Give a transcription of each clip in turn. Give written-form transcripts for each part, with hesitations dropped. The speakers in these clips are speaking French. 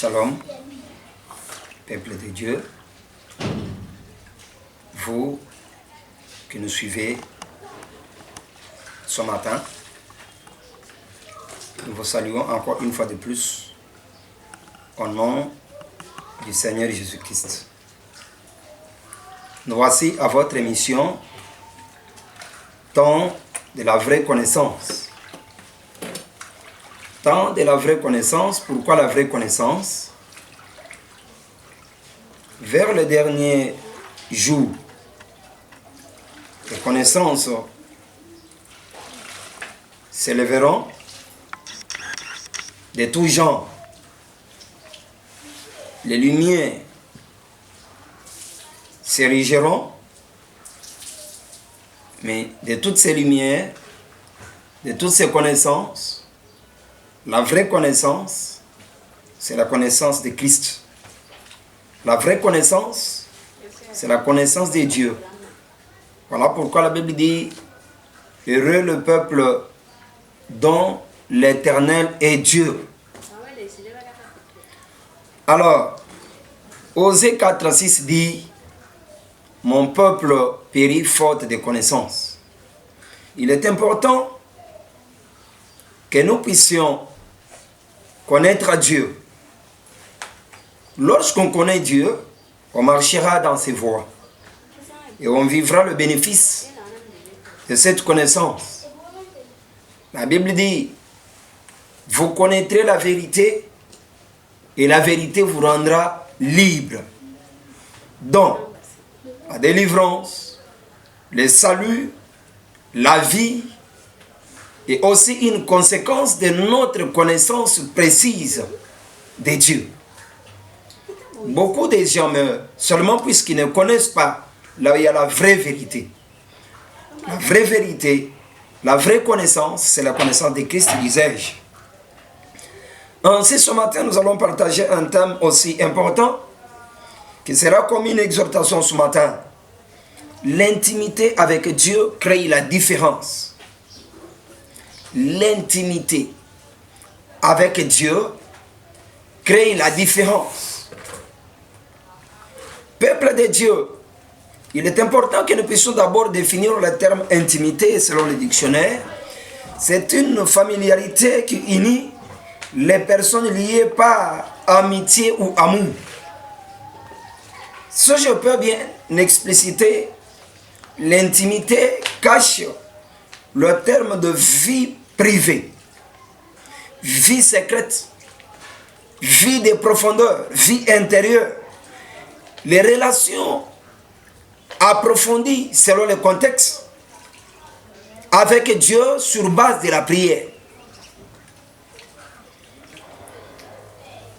Shalom, peuple de Dieu, vous qui nous suivez ce matin, nous vous saluons encore une fois de plus au nom du Seigneur Jésus-Christ. Nous voici à votre émission, Temps de la vraie connaissance. Temps de la vraie connaissance. Pourquoi la vraie connaissance? Vers le dernier jour, les connaissances s'élèveront de tout genre. Les lumières s'érigeront, mais de toutes ces lumières, de toutes ces connaissances, la vraie connaissance, c'est la connaissance de Christ. La vraie connaissance, c'est la connaissance de Dieu. Voilà pourquoi la Bible dit « Heureux le peuple dont l'Éternel est Dieu ». Alors, Osée 4:6 dit « Mon peuple périt faute de connaissance ». Il est important que nous puissions connaître Dieu. Lorsqu'on connaît Dieu, on marchera dans ses voies et on vivra le bénéfice de cette connaissance. La Bible dit, vous connaîtrez la vérité et la vérité vous rendra libre. Donc, la délivrance, le salut, la vie est aussi une conséquence de notre connaissance précise de Dieu. Beaucoup de gens meurent seulement puisqu'ils ne connaissent pas là où il y a la vraie vérité. La vraie vérité, la vraie connaissance, c'est la connaissance de Christ, disais-je. Ainsi, ce matin, nous allons partager un thème aussi important qui sera comme une exhortation ce matin. L'intimité avec Dieu crée la différence. L'intimité avec Dieu crée la différence. Peuple de Dieu, il est important que nous puissions d'abord définir le terme intimité selon le dictionnaire. C'est une familiarité qui unit les personnes liées par amitié ou amour. Si je peux bien expliciter, l'intimité cache le terme de vie privée, vie secrète, vie de profondeur, vie intérieure. Les relations approfondies selon le contexte avec Dieu sur base de la prière.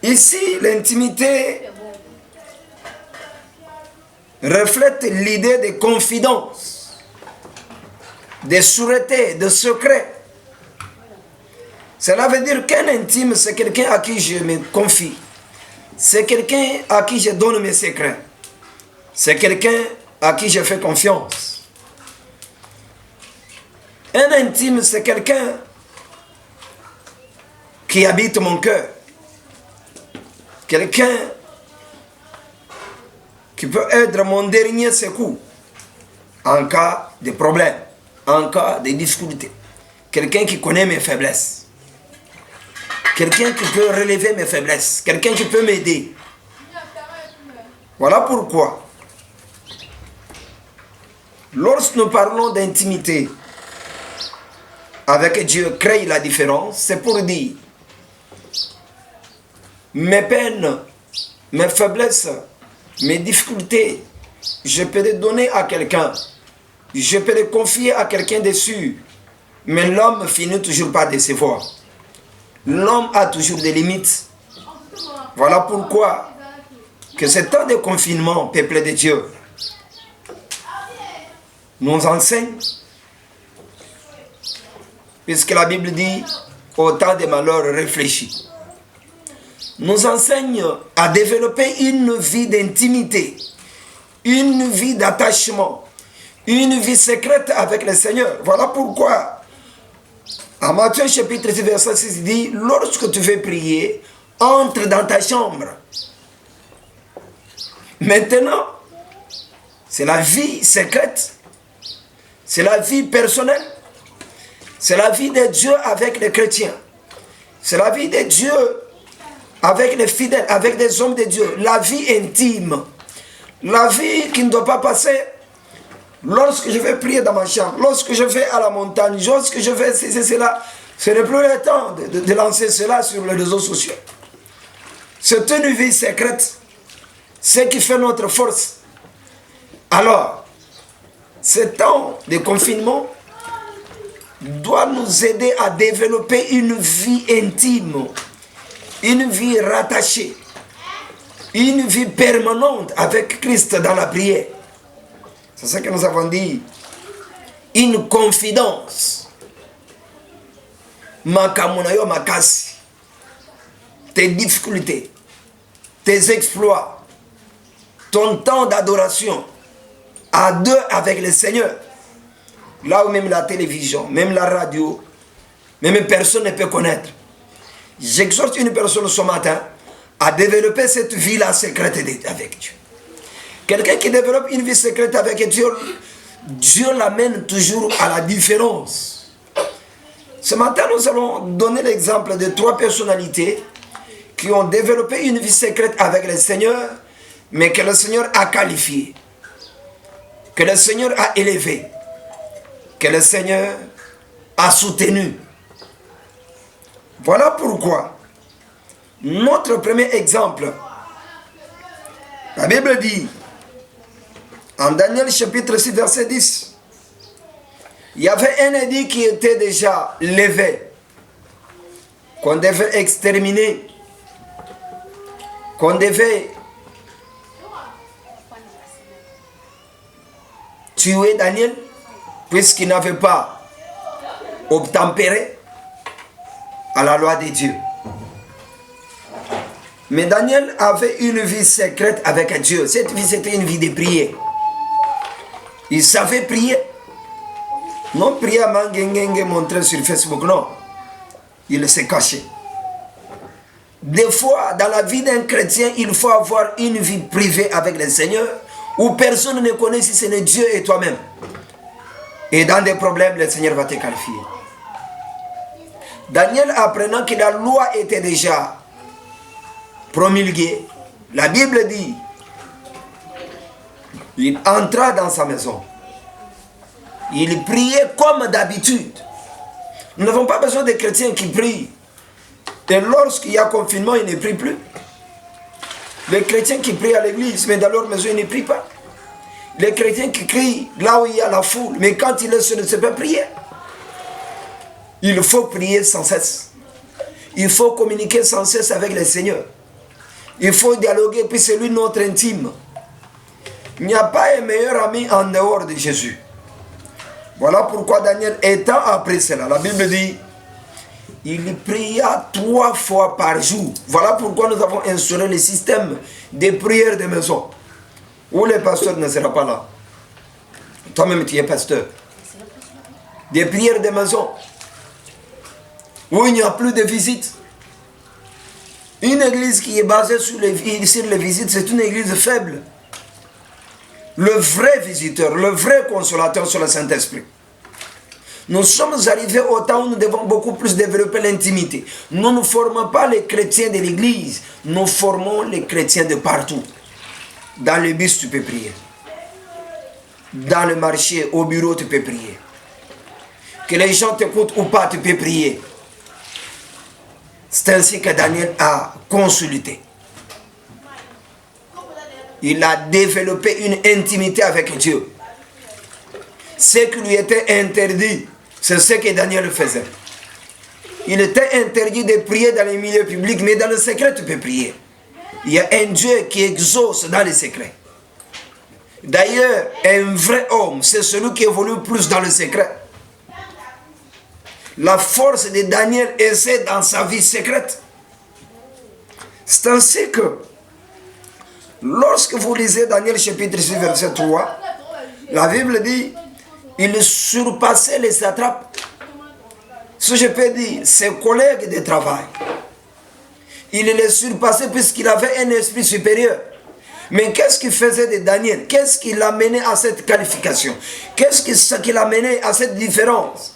Ici, l'intimité reflète l'idée de confidence, de sûreté, de secret. Cela veut dire qu'un intime, c'est quelqu'un à qui je me confie. C'est quelqu'un à qui je donne mes secrets. C'est quelqu'un à qui je fais confiance. Un intime, c'est quelqu'un qui habite mon cœur. Quelqu'un qui peut être mon dernier secours en cas de problème, en cas de difficulté. Quelqu'un qui connaît mes faiblesses. Quelqu'un qui peut relever mes faiblesses. Quelqu'un qui peut m'aider. Voilà pourquoi, lorsque nous parlons d'intimité avec Dieu, crée la différence, c'est pour dire mes peines, mes faiblesses, mes difficultés, je peux les donner à quelqu'un. Je peux les confier à quelqu'un dessus. Mais l'homme finit toujours par décevoir. L'homme a toujours des limites. Voilà pourquoi que ce temps de confinement, peuple de Dieu, nous enseigne, puisque la Bible dit, au temps des malheurs réfléchis, nous enseigne à développer une vie d'intimité, une vie d'attachement, une vie secrète avec le Seigneur. Voilà pourquoi, en Matthieu chapitre 6, verset 6, dit, lorsque tu veux prier, entre dans ta chambre. Maintenant, c'est la vie secrète, c'est la vie personnelle, c'est la vie de Dieu avec les chrétiens, c'est la vie de Dieu avec les fidèles, avec des hommes de Dieu, la vie intime, la vie qui ne doit pas passer lorsque je vais prier dans ma chambre, lorsque je vais à la montagne, lorsque je vais cela. Ce n'est plus le temps de lancer cela sur les réseaux sociaux. C'est une vie secrète, ce qui fait notre force. Alors, ce temps de confinement doit nous aider à développer une vie intime, une vie rattachée, une vie permanente avec Christ dans la prière. C'est ce que nous avons dit. Une confidence. Makamunayo makasi. Tes difficultés, tes exploits, ton temps d'adoration à deux avec le Seigneur. Là où même la télévision, même la radio, même personne ne peut connaître. J'exhorte une personne ce matin à développer cette vie-là secrète avec Dieu. Quelqu'un qui développe une vie secrète avec Dieu, Dieu l'amène toujours à la différence. Ce matin, nous allons donner l'exemple de 3 personnalités qui ont développé une vie secrète avec le Seigneur, mais que le Seigneur a qualifié, que le Seigneur a élevé, que le Seigneur a soutenu. Voilà pourquoi notre premier exemple, la Bible dit, en Daniel chapitre 6 verset 10, il y avait un édit qui était déjà levé, qu'on devait exterminer, qu'on devait tuer Daniel, puisqu'il n'avait pas obtempéré à la loi de Dieu. Mais Daniel avait une vie secrète avec Dieu. Cette vie, c'était une vie de prière. Il savait prier. Non prier à Mangengenge montrer sur Facebook, non. Il s'est caché. Des fois, dans la vie d'un chrétien, il faut avoir une vie privée avec le Seigneur, où personne ne connaît si ce n'est Dieu et toi-même. Et dans des problèmes, le Seigneur va te qualifier. Daniel, apprenant que la loi était déjà promulguée, la Bible dit, il entra dans sa maison. Il priait comme d'habitude. Nous n'avons pas besoin de chrétiens qui prient. Et lorsqu'il y a confinement, ils ne prient plus. Les chrétiens qui prient à l'église, mais dans leur maison, ils ne prient pas. Les chrétiens qui crient là où il y a la foule, mais quand il est seul, il ne sait pas prier. Il faut prier sans cesse. Il faut communiquer sans cesse avec le Seigneur. Il faut dialoguer, puis c'est lui notre intime. Il n'y a pas un meilleur ami en dehors de Jésus. Voilà pourquoi Daniel, étant après cela, la Bible dit, il pria 3 fois par jour. Voilà pourquoi nous avons instauré le système de prières de maison, où le pasteur ne sera pas là. Toi-même, tu es pasteur. Des prières de maison, où il n'y a plus de visites. Une église qui est basée sur les visites, c'est une église faible. Le vrai visiteur, le vrai consolateur, c'est le Saint-Esprit. Nous sommes arrivés au temps où nous devons beaucoup plus développer l'intimité. Nous ne formons pas les chrétiens de l'église, nous formons les chrétiens de partout. Dans le bus, tu peux prier. Dans le marché, au bureau, tu peux prier. Que les gens t'écoutent ou pas, tu peux prier. C'est ainsi que Daniel a consulté. Il a développé une intimité avec Dieu. Ce qui lui était interdit, c'est ce que Daniel faisait. Il était interdit de prier dans les milieux publics, mais dans le secret, tu peux prier. Il y a un Dieu qui exauce dans les secrets. D'ailleurs, un vrai homme, c'est celui qui évolue plus dans le secret. La force de Daniel est dans sa vie secrète. C'est ainsi que, lorsque vous lisez Daniel chapitre 6, verset 3, la Bible dit, il surpassait les satrapes. Si je peux dire, ses collègues de travail. Il les surpassait puisqu'il avait un esprit supérieur. Mais qu'est-ce qu'il faisait de Daniel? Qu'est-ce qui l'a mené à cette qualification? Qu'est-ce qui l'a mené à cette différence?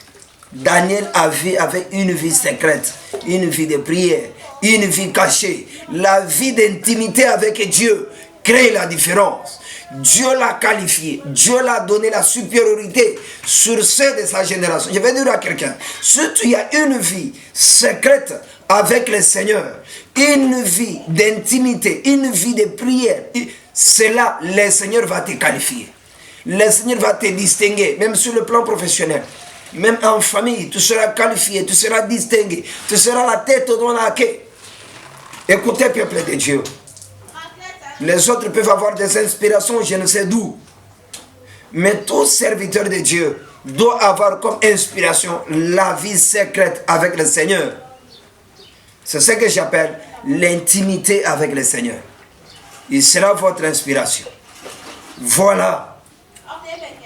Daniel avait une vie secrète, une vie de prière, une vie cachée. La vie d'intimité avec Dieu crée la différence. Dieu l'a qualifié, Dieu l'a donné la supériorité sur ceux de sa génération. Je vais dire à quelqu'un, si tu as une vie secrète avec le Seigneur, une vie d'intimité, une vie de prière, c'est là le Seigneur va te qualifier. Le Seigneur va te distinguer, même sur le plan professionnel. Même en famille, tu seras qualifié, tu seras distingué, tu seras la tête dans la queue. Écoutez, peuple de Dieu. Les autres peuvent avoir des inspirations, je ne sais d'où. Mais tout serviteur de Dieu doit avoir comme inspiration la vie secrète avec le Seigneur. C'est ce que j'appelle l'intimité avec le Seigneur. Il sera votre inspiration. Voilà.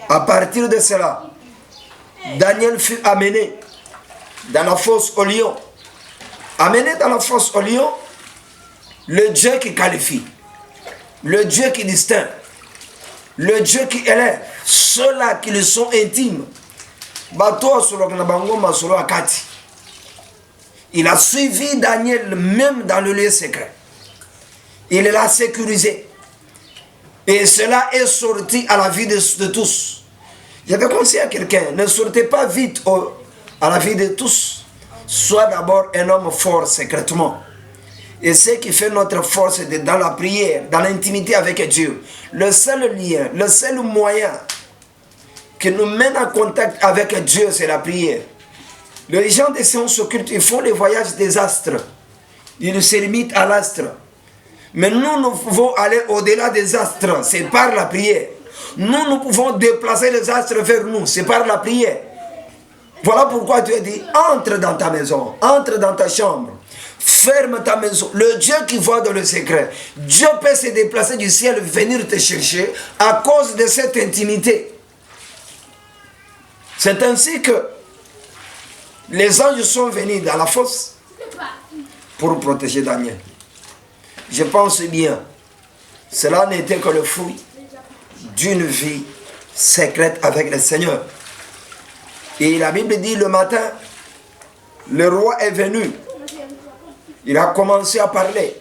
À partir de cela, Daniel fut amené dans la fosse au lion. Amené dans la fosse au lion, le Dieu qui qualifie, le Dieu qui distingue, le Dieu qui élève, ceux-là qui le sont intimes. Il a suivi Daniel même dans le lieu secret. Il l'a sécurisé. Et cela est sorti à la vie de tous. J'avais conseillé à quelqu'un, ne sortez pas vite à la vie de tous. Sois d'abord un homme fort secrètement. Et ce qui fait notre force dans la prière, dans l'intimité avec Dieu. Le seul lien, le seul moyen qui nous mène en contact avec Dieu, c'est la prière. Les gens des sciences occultes, ils font les voyages des astres. Ils se limitent à l'astre. Mais nous pouvons aller au-delà des astres, c'est par la prière. Nous pouvons déplacer les astres vers nous, c'est par la prière. Voilà pourquoi Dieu dit, entre dans ta maison, entre dans ta chambre, ferme ta maison. Le Dieu qui voit dans le secret, Dieu peut se déplacer du ciel, venir te chercher à cause de cette intimité. C'est ainsi que les anges sont venus dans la fosse pour protéger Daniel. Je pense bien, cela n'était que le fruit d'une vie secrète avec le Seigneur. Et la Bible dit, le matin, le roi est venu. Il a commencé à parler.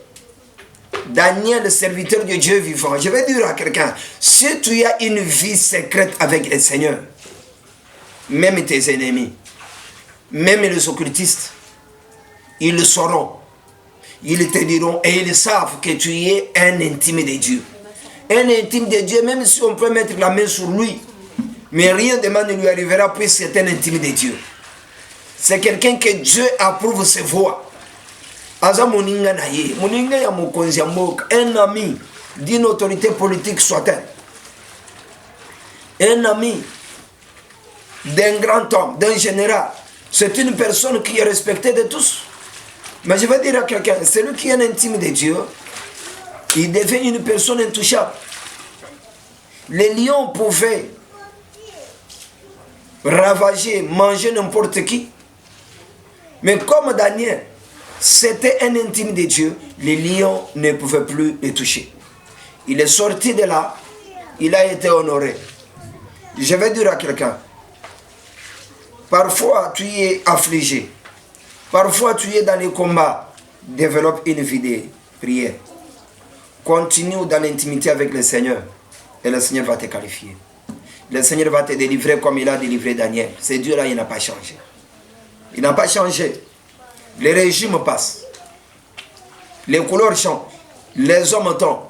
Daniel, le serviteur de Dieu vivant. Je vais dire à quelqu'un, si tu as une vie secrète avec le Seigneur, même tes ennemis, même les occultistes, ils le sauront. Ils te diront et ils savent que tu es un intime de Dieu. Un intime de Dieu, même si on peut mettre la main sur lui, mais rien de mal ne lui arrivera puisque c'est un intime de Dieu. C'est quelqu'un que Dieu approuve ses voix. Un ami d'une autorité politique soit-elle, un ami d'un grand homme, d'un général, c'est une personne qui est respectée de tous. Mais je vais dire à quelqu'un, celui qui est un intime de Dieu, il devient une personne intouchable. Les lions pouvaient ravager, manger n'importe qui. Mais comme Daniel, c'était un intime de Dieu, les lions ne pouvaient plus le toucher. Il est sorti de là, il a été honoré. Je vais dire à quelqu'un, parfois tu es affligé, parfois tu es dans les combats, développe une vie de prière. Continue dans l'intimité avec le Seigneur et le Seigneur va te qualifier. Le Seigneur va te délivrer comme il a délivré Daniel. Ce Dieu-là, il n'a pas changé. Il n'a pas changé. Les régimes passent. Les couleurs changent. Les hommes tombent.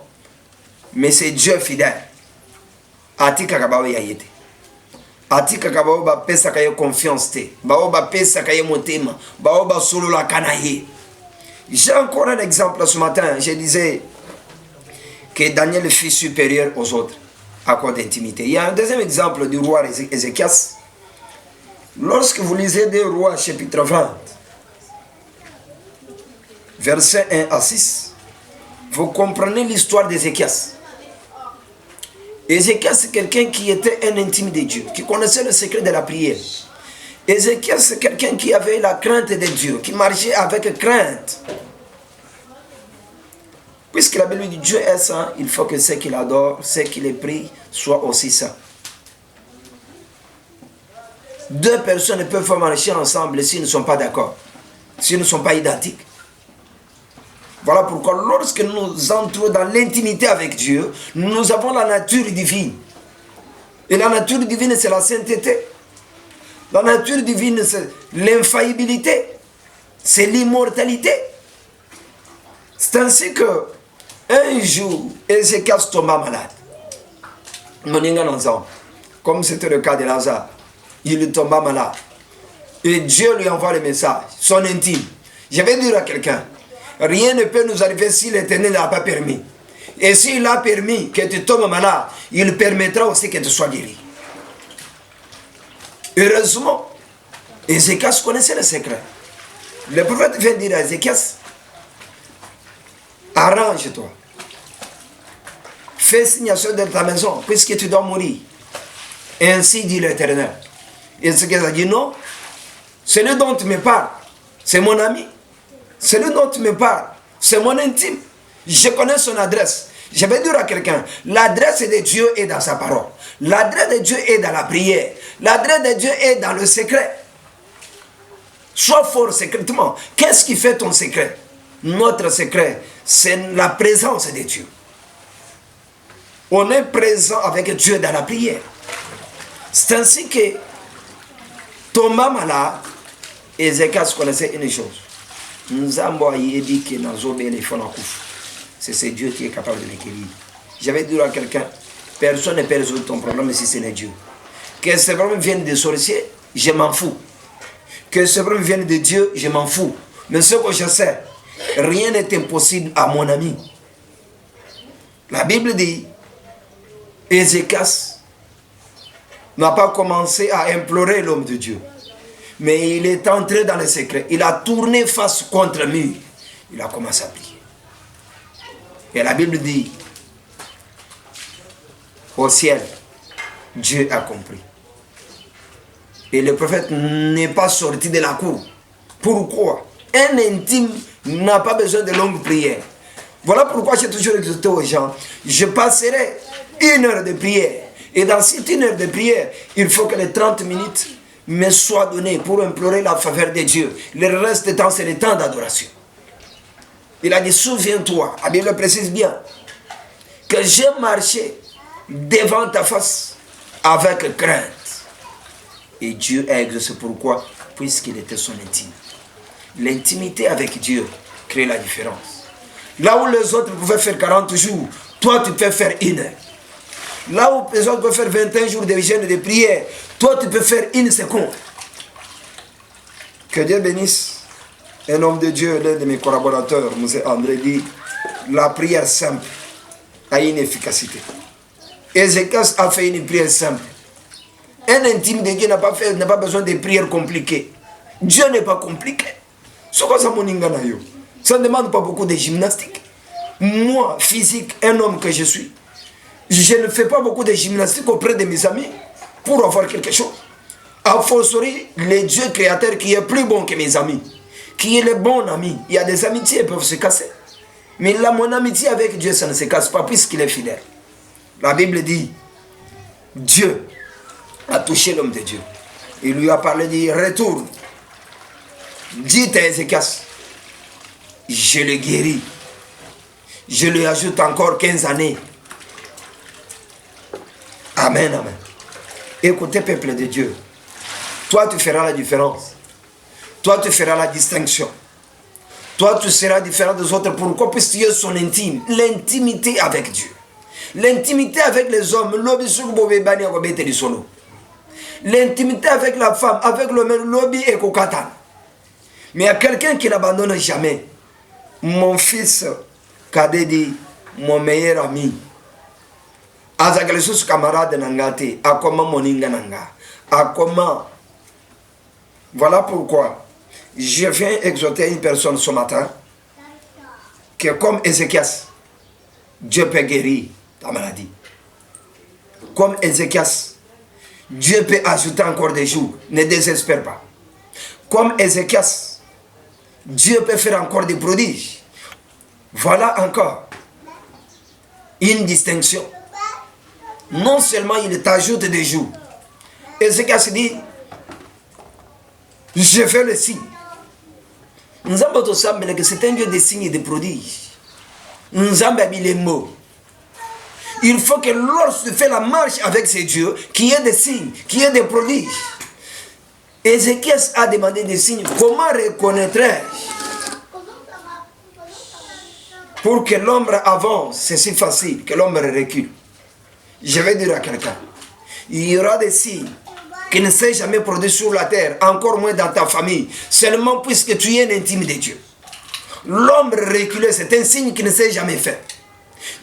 Mais c'est Dieu fidèle. Atika kabawe yayete. Atika kabawe ba pesa kaye confiance te. Bawo ba pesa kaye motema. Bawo ba solo la kanaye. J'ai encore un exemple ce matin. Je disais que Daniel fut supérieur aux autres à cause d'intimité. Il y a un deuxième exemple du roi Ézéchias. Lorsque vous lisez des rois chapitre 20, versets 1 à 6, vous comprenez l'histoire d'Ézéchias. Ézéchias, c'est quelqu'un qui était un intime de Dieu, qui connaissait le secret de la prière. Ézéchias, c'est quelqu'un qui avait la crainte de Dieu, qui marchait avec crainte. Puisque la Bible dit Dieu est saint, il faut que ceux qui l'adorent, ceux qui les prient, soient aussi saints. Deux personnes ne peuvent pas marcher ensemble s'ils ne sont pas d'accord, s'ils ne sont pas identiques. Voilà pourquoi lorsque nous entrons dans l'intimité avec Dieu, nous avons la nature divine. Et la nature divine, c'est la sainteté. La nature divine, c'est l'infaillibilité. C'est l'immortalité. C'est ainsi que un jour, Ézéchias tomba malade. Comme c'était le cas de Lazare. Il tomba malade. Et Dieu lui envoie le message, son intime. Je vais dire à quelqu'un, rien ne peut nous arriver si l'Éternel n'a pas permis. Et s'il a permis que tu tombes malade, il permettra aussi que tu sois guéri. Heureusement, Ézéchias connaissait le secret. Le prophète vient dire à Ézéchias, arrange-toi. Fais signation de ta maison, puisque tu dois mourir. Et ainsi dit l'Éternel. Ézéchias a dit non, celui dont tu me parles, c'est mon ami. Celui dont tu me parles, c'est mon intime. Je connais son adresse. Je vais dire à quelqu'un, l'adresse de Dieu est dans sa parole. L'adresse de Dieu est dans la prière. L'adresse de Dieu est dans le secret. Sois fort secrètement. Qu'est-ce qui fait ton secret? Notre secret, c'est la présence de Dieu. On est présent avec Dieu dans la prière. C'est ainsi que Thomas malade, Ézéchias connaissait une chose. C'est Dieu qui est capable de les guérir. J'avais dit à quelqu'un, personne ne peut résoudre ton problème si ce n'est Dieu. Que ce problème vienne des sorciers, je m'en fous. Que ce problème vienne de Dieu, je m'en fous. Mais ce que je sais, rien n'est impossible à mon ami. La Bible dit, Ézéchias n'a pas commencé à implorer l'homme de Dieu. Mais il est entré dans le secret. Il a tourné face contre lui. Il a commencé à prier. Et la Bible dit, au ciel, Dieu a compris. Et le prophète n'est pas sorti de la cour. Pourquoi? Un intime n'a pas besoin de longues prières. Voilà pourquoi j'ai toujours exhorté aux gens, je passerai 1 heure de prière. Et dans cette 1 heure de prière, il faut que les 30 minutes me soient données pour implorer la faveur de Dieu. Le reste du temps, c'est le temps d'adoration. Il a dit, souviens-toi, la Bible précise bien, que j'ai marché devant ta face avec crainte. Et Dieu a exaucé. Pourquoi? Puisqu'il était son intime. L'intimité avec Dieu crée la différence. Là où les autres pouvaient faire 40 jours, toi tu peux faire 1 heure. Là où les autres peuvent faire 21 jours de jeûne et de prière, toi tu peux faire 1 seconde. Que Dieu bénisse. Un homme de Dieu, l'un de mes collaborateurs, M. André, dit, la prière simple a une efficacité. Ézéchias a fait une prière simple. Un intime de Dieu n'a pas besoin de prières compliquées. Dieu n'est pas compliqué. Ça ne demande pas beaucoup de gymnastique. Moi, physique, un homme que je suis, je ne fais pas beaucoup de gymnastique auprès de mes amis pour avoir quelque chose. A fortiori, le Dieu créateur qui est plus bon que mes amis, qui est le bon ami. Il y a des amitiés qui peuvent se casser. Mais là, mon amitié avec Dieu, ça ne se casse pas puisqu'il est fidèle. La Bible dit, Dieu a touché l'homme de Dieu. Il lui a parlé, dit, retourne. Dites à Ézéchias, je le guéris. Je lui ajoute encore 15 années. Amen, amen. Écoutez, peuple de Dieu. Toi, tu feras la différence. Toi, tu feras la distinction. Toi, tu seras différent des autres. Pourquoi? Parce que tu es son intime. L'intimité avec Dieu. L'intimité avec les hommes. L'intimité avec la femme, avec l'homme, lobby et kokatan. Mais il y a quelqu'un qui n'abandonne jamais. Mon fils, Kadé dit, mon meilleur ami. Azagalesus camarade nangate, akoma moninga nanga. Akoma. Voilà pourquoi je viens exhorter une personne ce matin que comme Ézéchias, Dieu peut guérir ta maladie. Comme Ézéchias, Dieu peut ajouter encore des jours. Ne désespère pas. Comme Ézéchias, Dieu peut faire encore des prodiges. Voilà encore une distinction. Non seulement il t'ajoute des jours. Ézéchias se dit, je fais le signe. Nous avons que c'est un Dieu de signes et de prodiges. Nous avons mis les mots. Il faut que lorsque tu fais la marche avec ces dieux, qu'il y ait des signes, qu'il y ait des prodiges. Ézéchias a demandé des signes. Comment reconnaîtrais-je? Pour que l'ombre avance, c'est si facile, que l'ombre recule. Je vais dire à quelqu'un, il y aura des signes qui ne s'est jamais produit sur la terre, encore moins dans ta famille, seulement puisque tu es un intime de Dieu. L'ombre reculée, c'est un signe qui ne s'est jamais fait.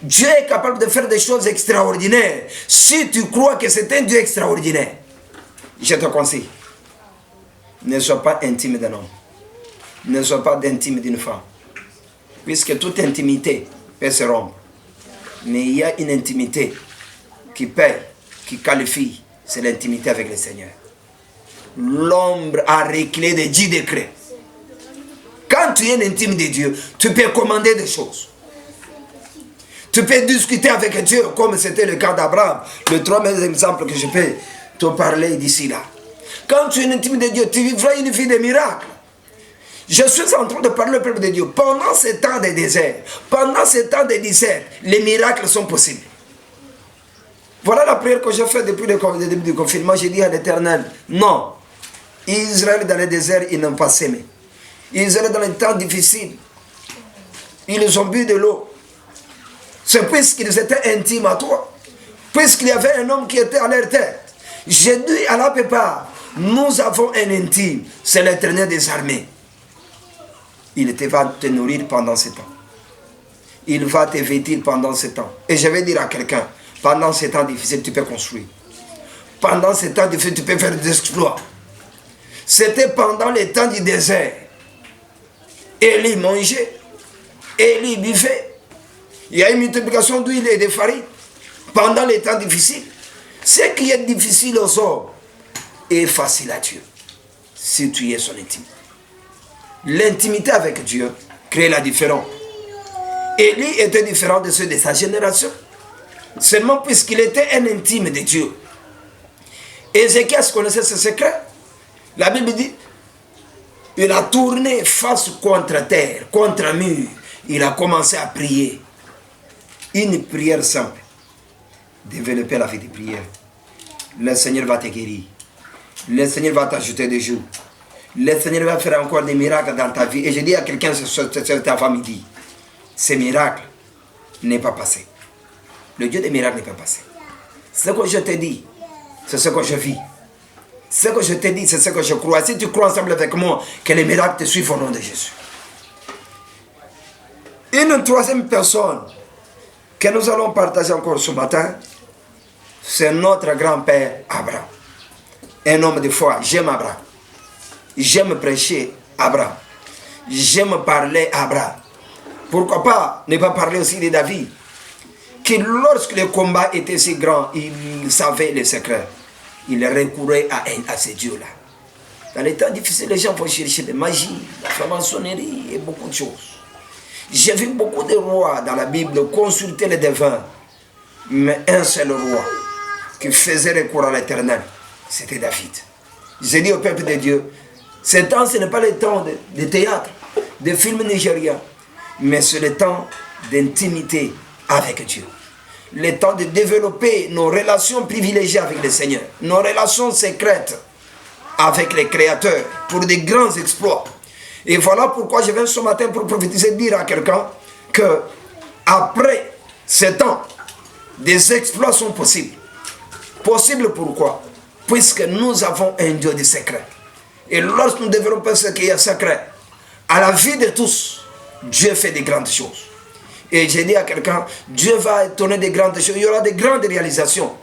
Dieu est capable de faire des choses extraordinaires. Si tu crois que c'est un Dieu extraordinaire, je te conseille, ne sois pas intime d'un homme. Ne sois pas d'intime d'une femme. Puisque toute intimité peut se rompre. Mais il y a une intimité qui paie, qui qualifie, c'est l'intimité avec le Seigneur. L'ombre a reculé de 10 décrets. Quand tu es intime de Dieu, tu peux commander des choses. Tu peux discuter avec Dieu comme c'était le cas d'Abraham. Le troisième exemple que je peux te parler d'ici là. Quand tu es intime de Dieu, tu vivras une vie de miracles. Je suis en train de parler au peuple de Dieu. Pendant ce temps de désert, pendant ce temps de désert, les miracles sont possibles. Voilà la prière que j'ai faite depuis le début du confinement. J'ai dit à l'Éternel, non, Israël dans le désert, ils n'ont pas sémé. Israël dans les temps difficiles, ils ont bu de l'eau. C'est puisqu'ils étaient intimes à toi. Puisqu'il y avait un homme qui était à leur tête. J'ai dit à la plupart, nous avons un intime, c'est l'Éternel des armées. Il va te nourrir pendant ce temps. Il va te vêtir pendant ce temps. Et je vais dire à quelqu'un, pendant ces temps difficiles, tu peux construire. Pendant ces temps difficiles, tu peux faire des exploits. C'était pendant les temps du désert. Élie mangeait, Élie buvait. Il y a une multiplication d'huile et de farine. Pendant les temps difficiles. Ce qui est difficile aux hommes est facile à Dieu. Si tu es son intime. L'intimité avec Dieu crée la différence. Élie était différent de ceux de sa génération. Seulement puisqu'il était un intime de Dieu. Ézéchias connaissait ce secret. La Bible dit, il a tourné face contre terre, contre un mur. Il a commencé à prier. Une prière simple. Développer la vie de prière. Le Seigneur va te guérir. Le Seigneur va t'ajouter des jours. Le Seigneur va faire encore des miracles dans ta vie. Et je dis à quelqu'un cet avant-midi, ce miracle n'est pas passé. Le Dieu des miracles n'est pas passé. Ce que je te dis, c'est ce que je vis. Ce que je te dis, c'est ce que je crois. Si tu crois ensemble avec moi, que les miracles te suivent au nom de Jésus. Une troisième personne que nous allons partager encore ce matin, c'est notre grand-père Abraham. Un homme de foi. J'aime Abraham. J'aime prêcher Abraham. J'aime parler Abraham. Pourquoi pas ne pas parler aussi de David, qui lorsque le combat était si grand, il savait les secrets. Il recourait à ces dieux-là. Dans les temps difficiles, les gens vont chercher de magie, la franc-maçonnerie et beaucoup de choses. J'ai vu beaucoup de rois dans la Bible consulter les devins, mais un seul roi qui faisait recours à l'Éternel, c'était David. J'ai dit au peuple de Dieu, ce temps, ce n'est pas le temps de théâtre, de films nigériens, mais c'est le temps d'intimité avec Dieu. Le temps de développer nos relations privilégiées avec le Seigneur, nos relations secrètes avec les créateurs pour des grands exploits. Et voilà pourquoi je viens ce matin pour prophétiser, dire à quelqu'un que après ce temps, des exploits sont possibles. Possible pourquoi? Puisque nous avons un Dieu de secret. Et lorsque nous développons ce qui est secret, à la vie de tous, Dieu fait des grandes choses. Et j'ai dit à quelqu'un, Dieu va étonner des grandes choses. Il y aura des grandes réalisations.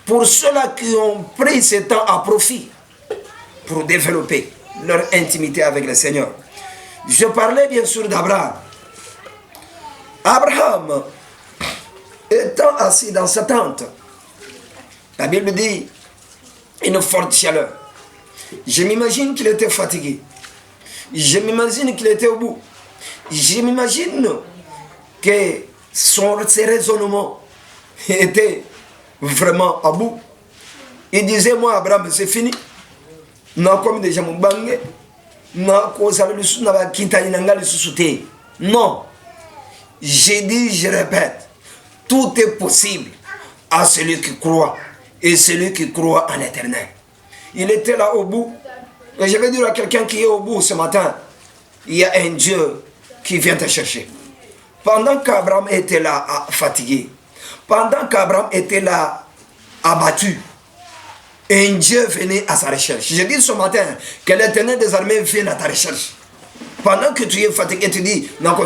Pour ceux-là qui ont pris ce temps à profit pour développer leur intimité avec le Seigneur. Je parlais bien sûr d'Abraham. Abraham, étant assis dans sa tente, la Bible dit, une forte chaleur. Je m'imagine qu'il était fatigué. Je m'imagine qu'il était au bout. Je m'imagine que ses raisonnements étaient vraiment à bout. Il disait, moi, Abraham, c'est fini. Non, comme déjà mon bangé. Non, j'ai dit, je répète, tout est possible à celui qui croit et celui qui croit en l'éternel. Il était là au bout. Et je vais dire à quelqu'un qui est au bout ce matin, il y a un Dieu qui vient te chercher. Pendant qu'Abraham était là fatigué, pendant qu'Abraham était là abattu, un Dieu venait à sa recherche. Je dis ce matin que l'Éternel des armées vient à ta recherche. Pendant que tu es fatigué, tu dis, non,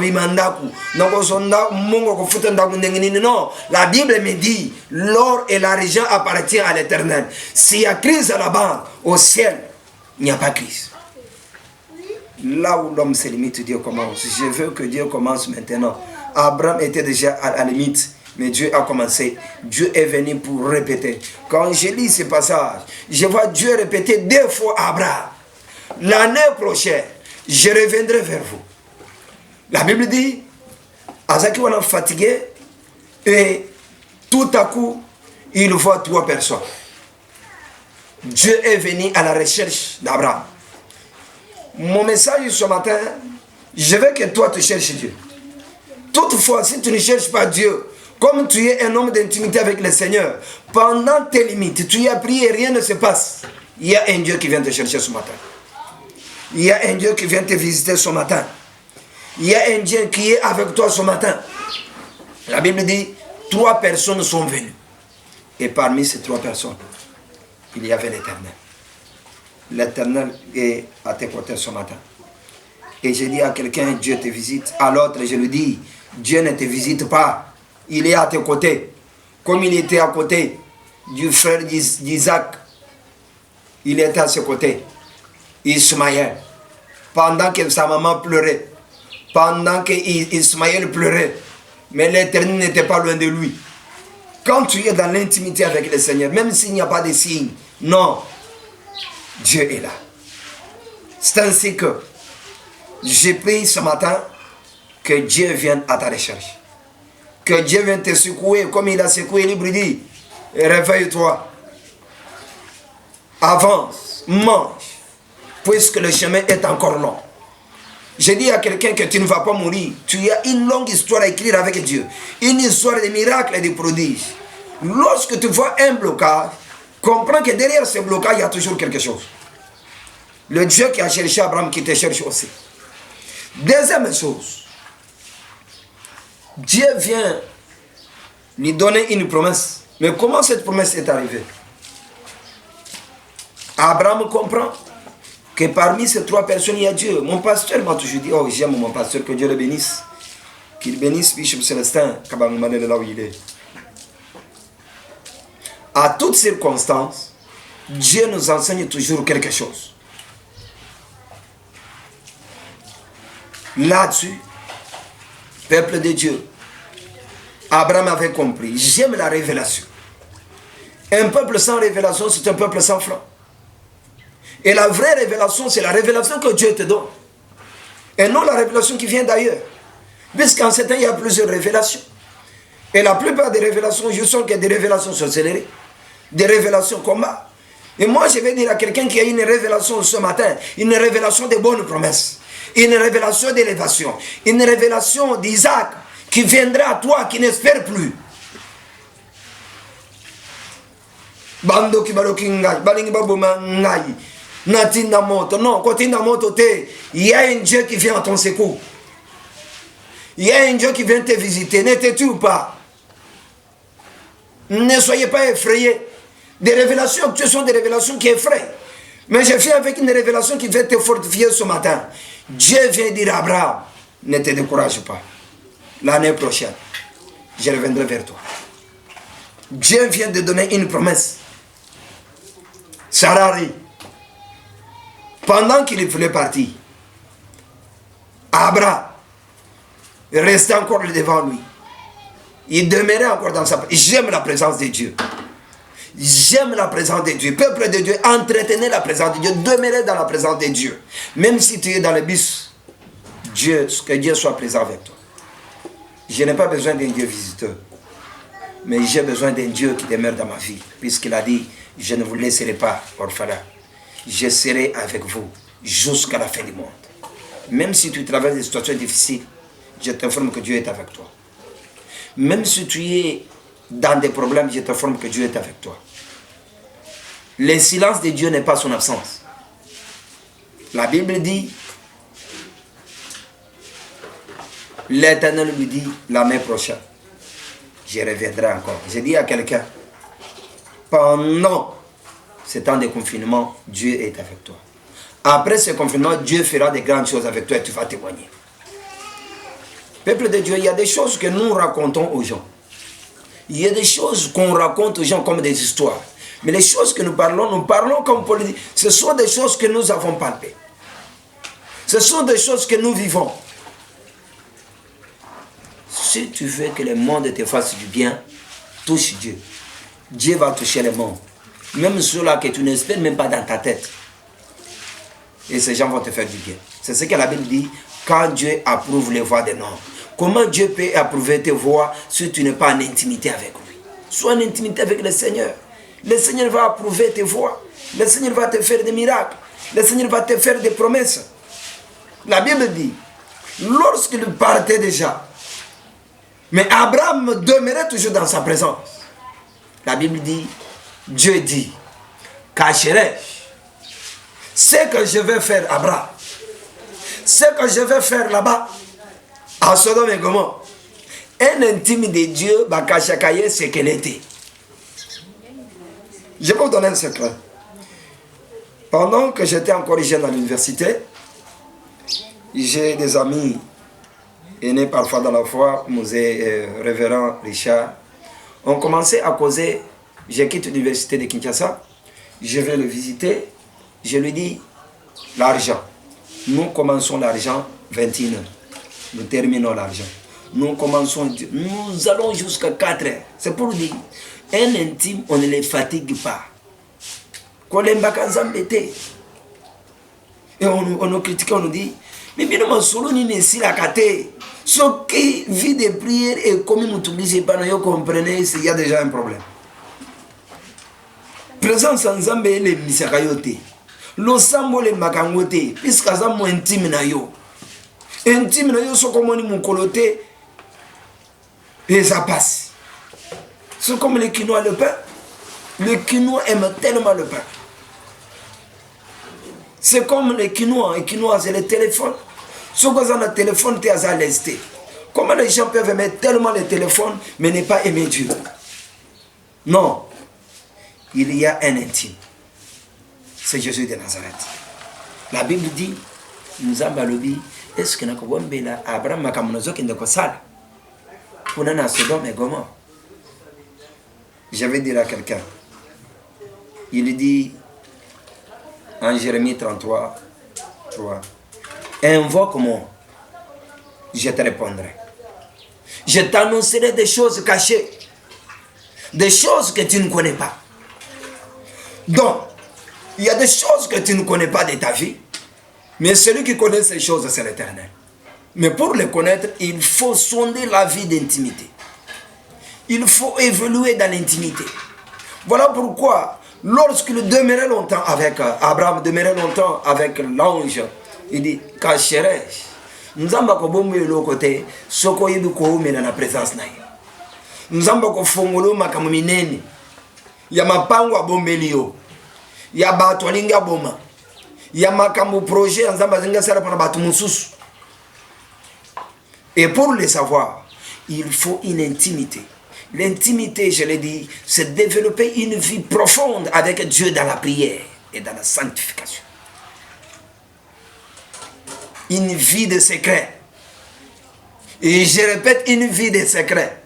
la Bible me dit, l'or et l'argent appartiennent à l'Éternel. S'il y a crise là-bas, au ciel, il n'y a pas crise. Là où l'homme se limite, Dieu commence. Je veux que Dieu commence maintenant. Abraham était déjà à la limite, mais Dieu a commencé. Dieu est venu pour répéter. Quand je lis ce passage, je vois Dieu répéter 2 fois à Abraham. L'année prochaine, je reviendrai vers vous. La Bible dit, Azaki on est fatigué, et tout à coup, il voit 3 personnes. Dieu est venu à la recherche d'Abraham. Mon message ce matin, je veux que toi tu cherches Dieu. Toutefois, si tu ne cherches pas Dieu, comme tu es un homme d'intimité avec le Seigneur, pendant tes limites, tu as prié et rien ne se passe. Il y a un Dieu qui vient te chercher ce matin. Il y a un Dieu qui vient te visiter ce matin. Il y a un Dieu qui est avec toi ce matin. La Bible dit, 3 personnes sont venues. Et parmi ces 3 personnes, il y avait l'Éternel. L'Éternel est à tes côtés ce matin. Et je dis à quelqu'un, Dieu te visite. À l'autre, je lui dis, Dieu ne te visite pas. Il est à tes côtés. Comme il était à côté du frère d'Isaac, il était à ses côtés. Ismaël. Pendant que sa maman pleurait. Pendant que Ismaël pleurait. Mais l'Éternel n'était pas loin de lui. Quand tu es dans l'intimité avec le Seigneur, même s'il n'y a pas de signe, non, Dieu est là. C'est ainsi que j'ai pris ce matin que Dieu vienne à ta recherche. Que Dieu vienne te secouer comme il a secoué l'Hybride. Réveille-toi. Avance, mange, puisque le chemin est encore long. Je dis à quelqu'un que tu ne vas pas mourir. Tu as une longue histoire à écrire avec Dieu. Une histoire de miracles et de prodiges. Lorsque tu vois un blocage, comprends que derrière ce blocage, il y a toujours quelque chose. Le Dieu qui a cherché Abraham, qui te cherche aussi. Deuxième chose, Dieu vient lui donner une promesse. Mais comment cette promesse est arrivée? Abraham comprend que parmi ces 3 personnes, il y a Dieu. Mon pasteur m'a toujours dit, oh j'aime mon pasteur, que Dieu le bénisse. Qu'il bénisse Bishop Célestin, là où il est. À toutes circonstances, Dieu nous enseigne toujours quelque chose. Là-dessus, peuple de Dieu, Abraham avait compris. J'aime la révélation. Un peuple sans révélation, c'est un peuple sans foi. Et la vraie révélation, c'est la révélation que Dieu te donne. Et non la révélation qui vient d'ailleurs. Puisqu'en ce temps, il y a plusieurs révélations. Et la plupart des révélations, je sens qu'il y a des révélations sorcelleries, des révélations combat. Et moi, je vais dire à quelqu'un qui a une révélation ce matin, une révélation de bonnes promesses, une révélation d'élévation, une révélation d'Isaac qui viendra à toi, qui n'espère plus. Bando kibaloki ngai, balingi baboma ngai. Natinda moto. Non, quand tu es dans moto, il y a un Dieu qui vient à ton secours. Il y a un Dieu qui vient te visiter. Ne te tue pas. Ne soyez pas effrayés. Des révélations actuelles sont des révélations qui effraient. Mais je viens avec une révélation qui va te fortifier ce matin. Dieu vient dire à Abraham, ne te décourage pas. L'année prochaine, je reviendrai vers toi. Dieu vient de donner une promesse. Sarari, pendant qu'il voulait partir, Abraham restait encore devant lui. Il demeurait encore dans sa présence. J'aime la présence de Dieu. J'aime la présence de Dieu. Peuple de Dieu, entretenez la présence de Dieu. Demeurez dans la présence de Dieu. Même si tu es dans le bus, que Dieu soit présent avec toi. Je n'ai pas besoin d'un Dieu visiteur. Mais j'ai besoin d'un Dieu qui demeure dans ma vie. Puisqu'il a dit, je ne vous laisserai pas orphelin. Je serai avec vous jusqu'à la fin du monde. Même si tu traverses des situations difficiles, je t'informe que Dieu est avec toi. Même si tu es dans des problèmes, je t'informe que Dieu est avec toi. Le silence de Dieu n'est pas son absence. La Bible dit, l'Éternel lui dit, l'année prochaine, je reviendrai encore. J'ai dit à quelqu'un, pendant ce temps de confinement, Dieu est avec toi. Après ce confinement, Dieu fera de grandes choses avec toi et tu vas témoigner. Peuple de Dieu, il y a des choses que nous racontons aux gens. Il y a des choses qu'on raconte aux gens comme des histoires. Mais les choses que nous parlons comme politique. Ce sont des choses que nous avons palpées. Ce sont des choses que nous vivons. Si tu veux que le monde te fasse du bien, touche Dieu. Dieu va toucher le monde. Même ceux-là que tu n'espères même pas dans ta tête. Et ces gens vont te faire du bien. C'est ce que la Bible dit, quand Dieu approuve les voies des hommes. Comment Dieu peut approuver tes voies si tu n'es pas en intimité avec lui? Sois en intimité avec le Seigneur. Le Seigneur va approuver tes voies. Le Seigneur va te faire des miracles. Le Seigneur va te faire des promesses. La Bible dit, lorsqu'il partait déjà, mais Abraham demeurait toujours dans sa présence. La Bible dit, Dieu dit, cacherai-je ce que je vais faire à Abraham, ce que je vais faire là-bas, à Sodome et Gomorrhe. Un intime de Dieu, Bakashakaye, c'est qu'elle était. Je vais vous donner un secret. Pendant que j'étais encore jeune à l'université, j'ai des amis aînés parfois dans la foi, Mosé, révérend Richard. On commençait à causer. Je quitte l'université de Kinshasa, je vais le visiter. Je lui dis, l'argent. Nous commençons l'argent 21h. Nous terminons l'argent. Nous commençons, nous allons jusqu'à 4h. C'est pour dire, un intime, on ne les fatigue pas. Et on nous critique, on nous dit, mais bien, on solo ni nesi la kate. Ce qui vit des prières et comme nous t'obligez pas, nous comprenez, il y a déjà un problème. Présence en Zambé, les misakayote. L'osambo les makangote, puisque ça mo intime na yo. Intime na yo, so comme mon coloté, et ça passe. C'est comme les Quinois le pain. Les Quinois aiment tellement le pain. C'est comme les Quinois. Les Quinois, c'est le téléphone. Ce que vous avez le téléphone, tu es à l'est. Comment les gens peuvent aimer tellement le téléphone, mais ne pas aimer Dieu? Non. Il y a un intime. C'est Jésus de Nazareth. La Bible dit, nous avons balobi, est-ce que nous avons dit Abraham makamonozo qui ne kosala? Pour nous, Sodome et Gomorrhe. Je vais dire à quelqu'un. Il dit en Jérémie 33, 3, invoque-moi, je te répondrai. Je t'annoncerai des choses cachées, des choses que tu ne connais pas. Donc, il y a des choses que tu ne connais pas de ta vie, mais celui qui connaît ces choses, c'est l'Éternel. Mais pour les connaître, il faut sonder la vie d'intimité. Il faut évoluer dans l'intimité. Voilà pourquoi, lorsqu'il demeurait longtemps avec Abraham, demeurait longtemps avec l'ange, il dit, cacherai-je. Nous avons beaucoup de côté, ce qu'on y a dans la présence. Nous avons beaucoup de fongolo makamineni. Il y a ma pango à bombelio. Il y a batolinga boma. Il y a ma kambo projet en zambazinga sera pour batu mususu. Et pour le savoir, il faut une intimité. L'intimité, je l'ai dit, c'est développer une vie profonde avec Dieu dans la prière et dans la sanctification. Une vie de secret. Et je répète, une vie de secret.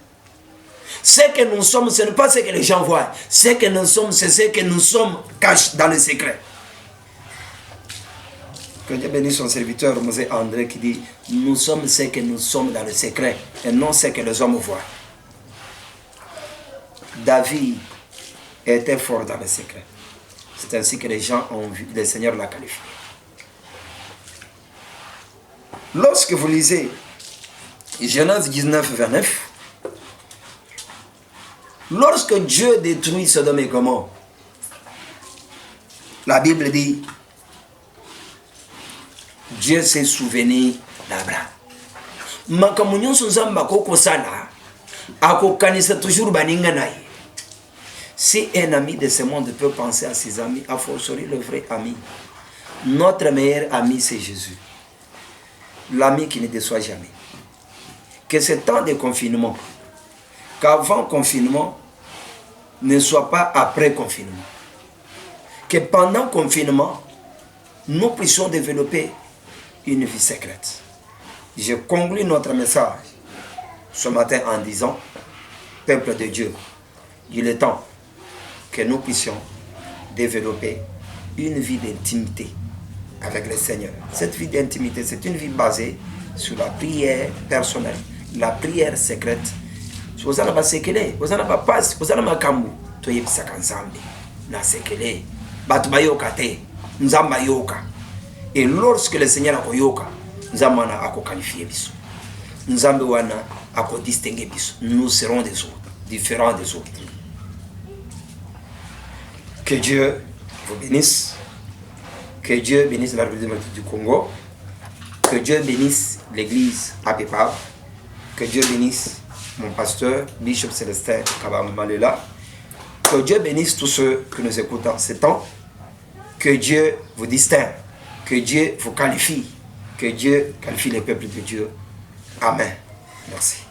Ce que nous sommes, ce n'est pas ce que les gens voient. Ce que nous sommes, c'est ce que nous sommes cachés dans le secret. Que Dieu bénisse son serviteur, Mosé André, qui dit, nous sommes ce que nous sommes dans le secret et non ce que les hommes voient. David était fort dans le secret. C'est ainsi que les gens ont vu, le Seigneur l'a qualifié. Lorsque vous lisez Genèse 19, 29. Lorsque Dieu détruit Sodome et Gomorrhe, la Bible dit, Dieu s'est souvenu d'Abraham. Makamunyon Suzamba Koko Sala, Ako Kanisa toujours Baninganaï. Si un ami de ce monde peut penser à ses amis, a fortiori le vrai ami. Notre meilleur ami, c'est Jésus. L'ami qui ne déçoit jamais. Que ce temps de confinement, qu'avant confinement, ne soit pas après confinement. Que pendant confinement, nous puissions développer une vie secrète. Je conclue notre message ce matin en disant, peuple de Dieu, il est temps que nous puissions développer une vie d'intimité avec le Seigneur. Cette vie d'intimité, c'est une vie basée sur la prière personnelle, la prière secrète. Vous allez sekele, vous allez passe, vous allez makambu, to yebisaka nzambe, na sekele, batu bayoka te, nzamba yoka. Et lorsque le Seigneur a koyoka, nzamba na ako qualifié biso. Nzambe wana ako distinguer biso. Nous serons des autres, différents des autres. Que Dieu vous bénisse. Que Dieu bénisse la République du Congo. Que Dieu bénisse l'église à Pépa. Que Dieu bénisse mon pasteur, Bishop Célestin Kabamalela. Que Dieu bénisse tous ceux qui nous écoutent en ce temps. Que Dieu vous distingue. Que Dieu vous qualifie. Que Dieu qualifie les peuples de Dieu. Amen. Merci.